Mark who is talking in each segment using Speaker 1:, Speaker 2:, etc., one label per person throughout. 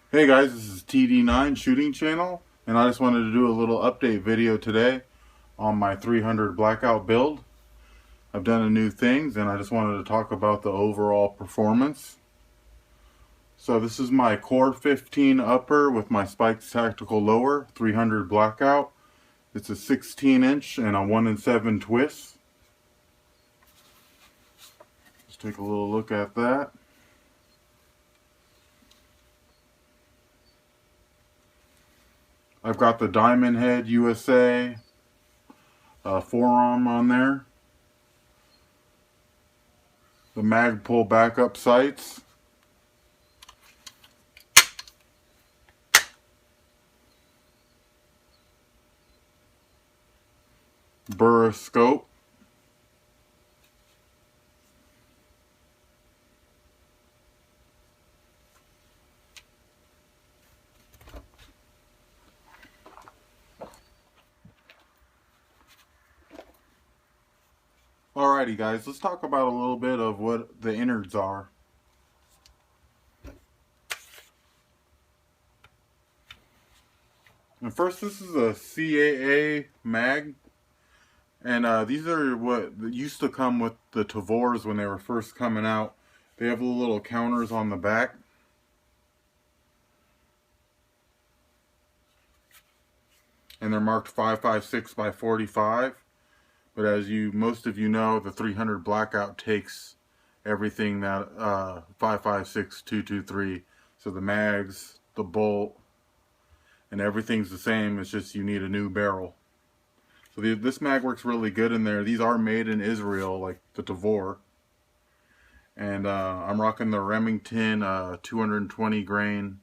Speaker 1: Hey guys, this is TD9 Shooting Channel, and I just wanted to do a little update video today on my 300 Blackout build. I've done a new things, and I just wanted to talk about the overall performance. So this is my Core 15 upper with my Spikes Tactical lower, 300 Blackout. It's a 16-inch and a 1-in-7 twist. Let's take a little look at that. I've got the Diamond Head USA forearm on there. The Magpul backup sights. Burris scope. Alrighty guys, let's talk about a little bit of what the innards are. And first, this is a CAA mag, and these are what used to come with the Tavors when they were first coming out. They have little counters on the back. And they're marked 5.56 by 45. But as most of you know, the 300 Blackout takes everything that 5.56, 223. So the mags, the bolt, and everything's the same. It's just you need a new barrel. So this mag works really good in there. These are made in Israel, like the Tavor. And I'm rocking the Remington 220 grain.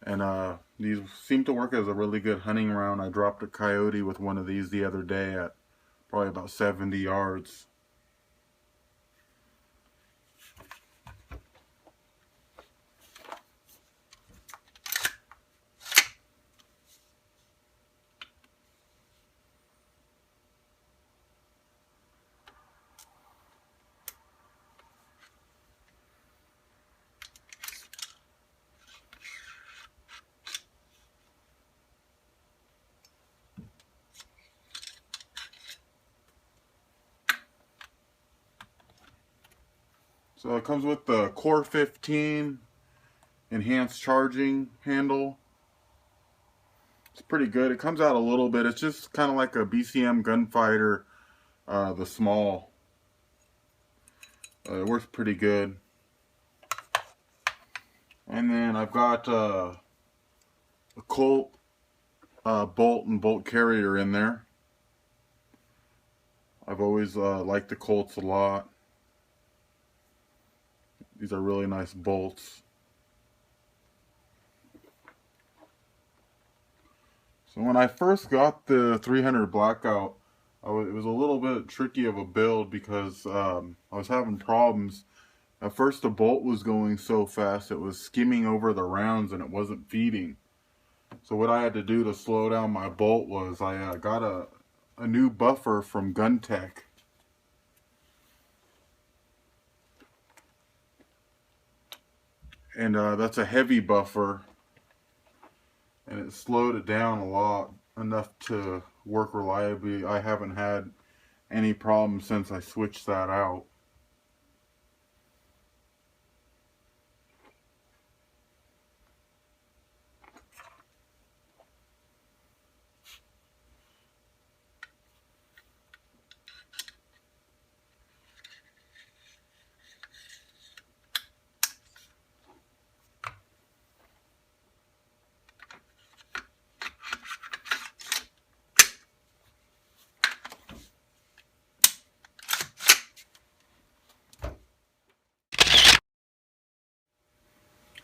Speaker 1: And these seem to work as a really good hunting round. I dropped a coyote with one of these the other day at probably about 70 yards. So it comes with the Core 15 enhanced charging handle. It's pretty good. It comes out a little bit. It's just kind of like a BCM gunfighter, the small. It works pretty good. And then I've got a Colt bolt and bolt carrier in there. I've always liked the Colts a lot. These are really nice bolts. So when I first got the 300 Blackout, it was a little bit tricky of a build because I was having problems. At first the bolt was going so fast it was skimming over the rounds and it wasn't feeding. So what I had to do to slow down my bolt was I got a new buffer from GunTech. And that's a heavy buffer, and it slowed it down a lot, enough to work reliably. I haven't had any problems since I switched that out.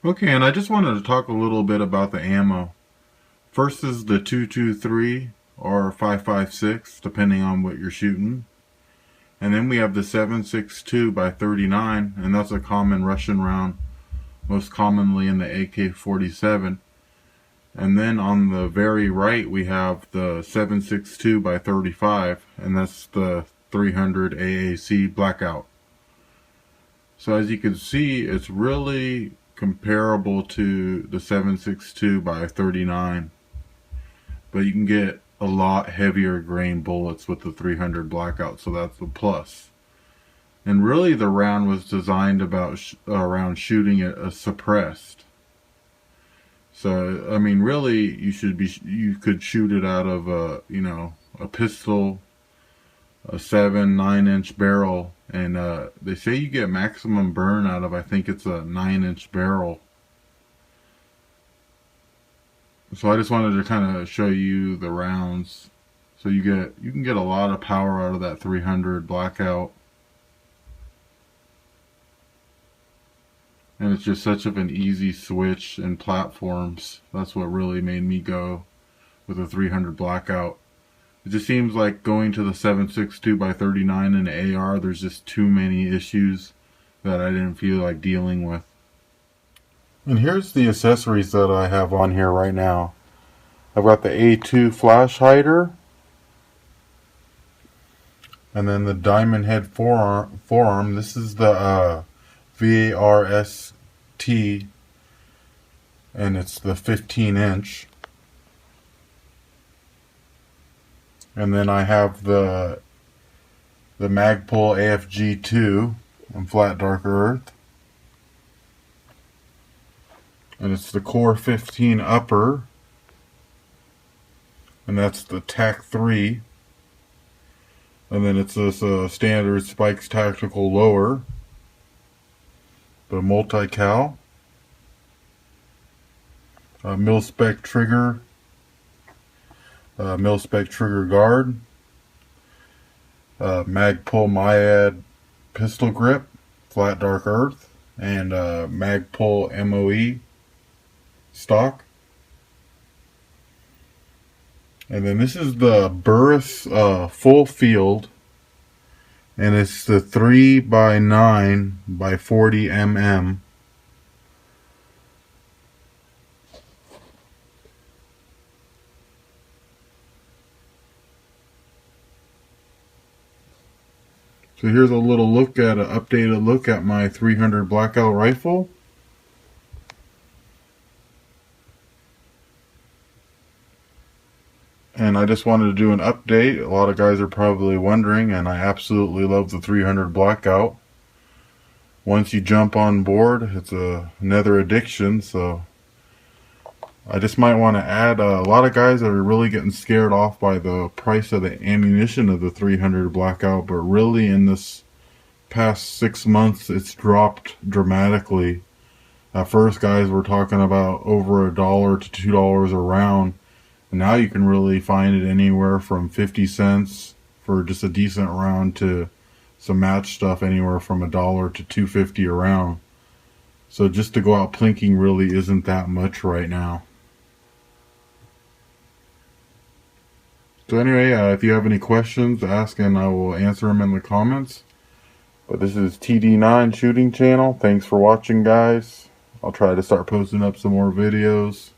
Speaker 1: Okay, and I just wanted to talk a little bit about the ammo. First is the 223 or 5.56, depending on what you're shooting. And then we have the 7.62 by 39, and that's a common Russian round, most commonly in the AK-47. And then on the very right we have the 7.62 by 35, and that's the 300 AAC Blackout. So as you can see, it's really comparable to the 7.62 by 39, but you can get a lot heavier grain bullets with the 300 Blackout, so that's a plus. And really the round was designed around shooting it suppressed. So I mean, really you could shoot it out of a pistol, a 7-9 inch barrel, and they say you get maximum burn out of, I think it's a 9-inch barrel. So I just wanted to kind of show you the rounds, so you can get a lot of power out of that 300 Blackout. And it's just such of an easy switch in platforms. That's what really made me go with a 300 Blackout. It just seems like going to the 7.62 by 39 in the AR, there's just too many issues that I didn't feel like dealing with. And here's the accessories that I have on here right now. I've got the A2 flash hider, and then the diamond head forearm. This is the VARST, and it's the 15-inch. And then I have the Magpul AFG2 on flat darker earth, and it's the Core 15 upper, and that's the TAC 3, and then it's this standard Spikes Tactical lower, the multi-cal, mil-spec trigger, mil-spec trigger guard, Magpul Myad pistol grip, flat dark earth, and Magpul MOE stock. And then this is the Burris full field, and it's the 3x9 by 40 mm. So here's a little look at an updated look at my 300 Blackout rifle. And I just wanted to do an update. A lot of guys are probably wondering, and I absolutely love the 300 Blackout. Once you jump on board, it's another addiction. So I just might want to add, a lot of guys are really getting scared off by the price of the ammunition of the 300 Blackout, but really in this past 6 months it's dropped dramatically. At first guys were talking about over $1 to $2 a round. Now you can really find it anywhere from 50 cents for just a decent round to some match stuff anywhere from $1 to $2.50 a round. So just to go out plinking really isn't that much right now. So anyway, if you have any questions, ask and I will answer them in the comments. But this is TD9 Shooting Channel. Thanks for watching, guys. I'll try to start posting up some more videos.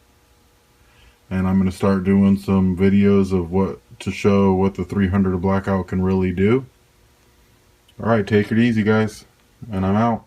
Speaker 1: And I'm going to start doing some videos of to show what the 300 Blackout can really do. Alright, take it easy, guys. And I'm out.